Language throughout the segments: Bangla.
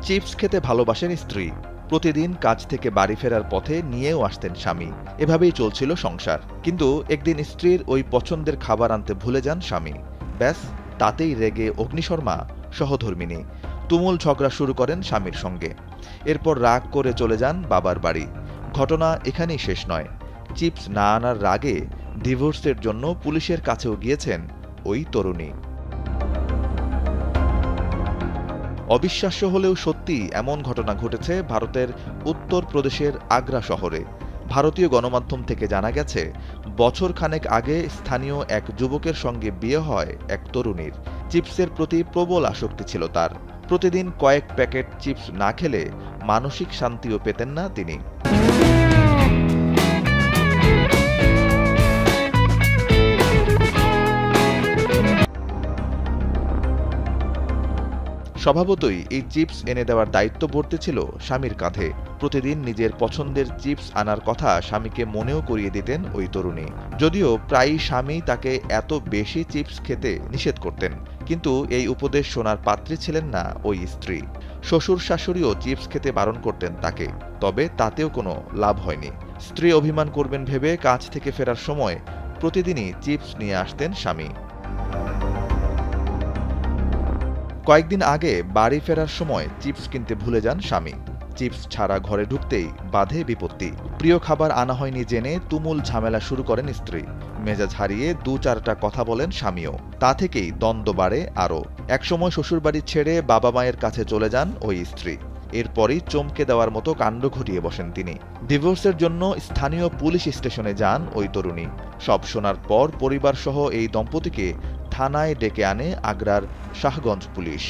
চিপস খেতে ভালোবাসেন স্ত্রী। প্রতিদিন কাজ থেকে বাড়ি ফেরার পথে নিয়েও আসতেন স্বামী। এভাবেই চলছিল সংসার। কিন্তু একদিন স্ত্রীর ওই পছন্দের খাবার আনতে ভুলে যান স্বামী। ব্যাস, তাতেই রেগে অগ্নিশর্মা সহধর্মিণী। তুমুল ঝগড়া শুরু করেন স্বামীর সঙ্গে। এরপর রাগ করে চলে যান বাবার বাড়ি। ঘটনা এখানেই শেষ নয়। চিপস না আনার রাগে ডিভোর্সের জন্য পুলিশের কাছেও গিয়েছেন ওই তরুণী। অবিশ্বাস্য হলেও সত্যি এমন ঘটনা ঘটেছে ভারতের উত্তরপ্রদেশের আগ্রা শহরে। ভারতীয় গণমাধ্যম থেকে জানা গেছে, বছর খানেক আগে স্থানীয় এক যুবকের সঙ্গে বিয়ে হয় এক তরুণীর। চিপসের প্রতি প্রবল আসক্তি ছিল তার। প্রতিদিন কয়েক প্যাকেট চিপস না খেলে মানসিক শান্তিও পেতেন না তিনি। স্বভাবতই এই চিপস এনে দেওয়ার দায়িত্ব বর্তেছিল স্বামীর কাঁধে। প্রতিদিন নিজের পছন্দের চিপস আনার কথা স্বামীকে মনেও করিয়ে দিতেন ওই তরুণী। যদিও প্রায়ই স্বামী তাকে এত বেশি চিপস খেতে নিষেধ করতেন, কিন্তু এই উপদেশ শোনার পাত্রী ছিলেন না ওই স্ত্রী। শ্বশুর শাশুড়িও চিপস খেতে বারণ করতেন তাকে, তবে তাতেও কোনো লাভ হয়নি। স্ত্রী অভিমান করবেন ভেবে কাজ থেকে ফেরার সময় প্রতিদিনই চিপস নিয়ে আসতেন স্বামী। কয়েকদিন আগে বাড়ি ফেরার সময় চিপস কিনতে ভুলে যান স্বামী। চিপস ছাড়া ঘরে ঢুকতেই বাধে বিপত্তি। প্রিয় খাবার আনা হয়নি জেনে তুমুল ঝামেলা শুরু করেন স্ত্রী। মেজাজ হারিয়ে দু চারটা কথা বলেন স্বামীও। তা থেকেই দ্বন্দ্ব বাড়ে আরও। একসময় শ্বশুরবাড়ি ছেড়ে বাবা মায়ের কাছে চলে যান ওই স্ত্রী। এরপরই চমকে দেওয়ার মতো কাণ্ড ঘটিয়ে বসেন তিনি। ডিভোর্সের জন্য স্থানীয় পুলিশ স্টেশনে যান ওই তরুণী। সব শোনার পর পরিবারসহ এই দম্পতিকে থানায় ডেকে আনে আগ্রার শাহগঞ্জ পুলিশ।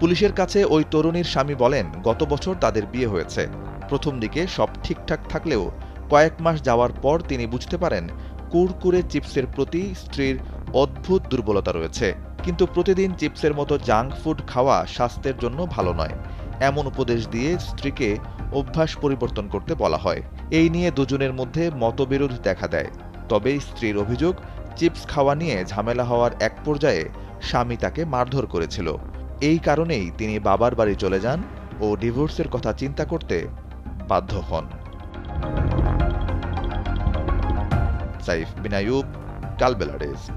পুলিশের কাছে ওই তরুণীর স্বামী বলেন, গত বছর তাদের বিয়ে হয়েছে। প্রথম দিকে সব ঠিকঠাক থাকলেও কয়েক মাস যাওয়ার পর তিনি বুঝতে পারেন কুরকুরে চিপসের প্রতি স্ত্রীর অদ্ভুত দুর্বলতা রয়েছে। কিন্তু প্রতিদিন চিপসের মতো জাঙ্ক ফুড খাওয়া স্বাস্থ্যের জন্য ভালো নয়, এমন উপদেশ দিয়ে স্ত্রীকে অভ্যাস পরিবর্তন করতে বলা হয়। এই নিয়ে দুজনের মধ্যে মতবিরোধ দেখা দেয়। তবে স্ত্রীর অভিযোগ, চিপস খাওয়া নিয়ে ঝামেলা হওয়ার এক পর্যায়ে স্বামী তাকে মারধর করেছিল। এই কারণেই তিনি বাবার বাড়ি চলে যান ও ডিভোর্সের কথা চিন্তা করতে বাধ্য হন। সাইফ বিন আইয়ুব, কালবেলা ডেস্ক।